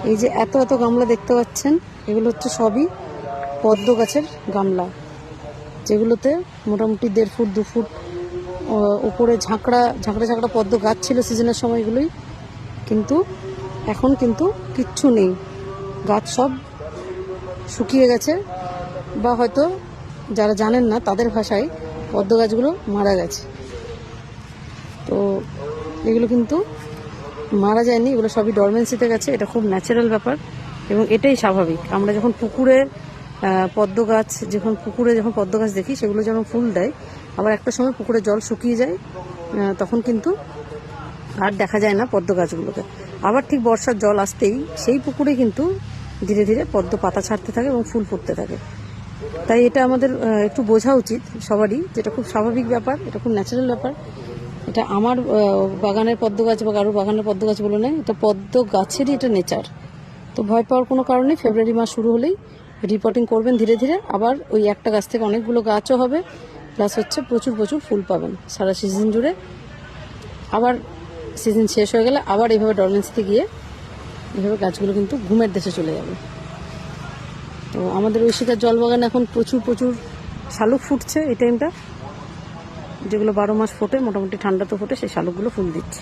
এই যে এত এত গামলা দেখতে পাচ্ছেন, এগুলো হচ্ছে সবই পদ্ম গাছের গামলা, যেগুলোতে মোটামুটি 1.5 ফুট 2 ফুট উপরে ঝাঁকড়া ঝাঁকড়া ঝাঁকড়া পদ্ম গাছ ছিল সিজনের সময়গুলোই, কিন্তু এখন কিন্তু কিচ্ছু নেই, গাছ সব শুকিয়ে গেছে, বা হয়তো যারা জানেন না তাদের ভাষায় পদ্ম গাছগুলো মারা গেছে। তো এগুলো কিন্তু মারা যায়নি, এগুলো সবই ডরমেন্সিতে গেছে। এটা খুব ন্যাচারাল ব্যাপার এবং এটাই স্বাভাবিক। আমরা যখন পুকুরে পদ্ম গাছ যখন পদ্ম গাছ দেখি, সেগুলো যখন ফুল দেয়, আবার একটা সময় পুকুরে জল শুকিয়ে যায়, তখন কিন্তু আর দেখা যায় না পদ্ম গাছগুলোকে। আবার ঠিক বর্ষার জল আসতেই সেই পুকুরে কিন্তু ধীরে ধীরে পদ্ম পাতা ছাড়তে থাকে এবং ফুল ফুটতে থাকে। তাই এটা আমাদের একটু বোঝা উচিত সবারই, যেটা খুব স্বাভাবিক ব্যাপার, এটা খুব ন্যাচারাল ব্যাপার। এটা আমার বাগানের পদ্ম গাছ বা কারোর বাগানের পদ্ম গাছ বলে নয়, এটা পদ্ম গাছেরই এটা নেচার। তো ভয় পাওয়ার কোনো কারণ নেই। ফেব্রুয়ারি মাস শুরু হলেই রিপোর্টিং করবেন ধীরে ধীরে, আবার ওই একটা গাছ থেকে অনেকগুলো গাছও হবে, প্লাস হচ্ছে প্রচুর প্রচুর ফুল পাবেন সারা সিজন জুড়ে। আবার সিজন শেষ হয়ে গেলে আবার এইভাবে ডরমেন্সিতে গিয়ে এইভাবে গাছগুলো কিন্তু ঘুমের দেশে চলে যাবে। তো আমাদের ঐশিকার জলবাগানে এখন প্রচুর প্রচুর শালুক ফুটছে এই টাইমটা, যেগুলো 12 মাস ফোটে, মোটামুটি ঠান্ডা তো ফোটে, সেই শালুকগুলো ফুল দিচ্ছে।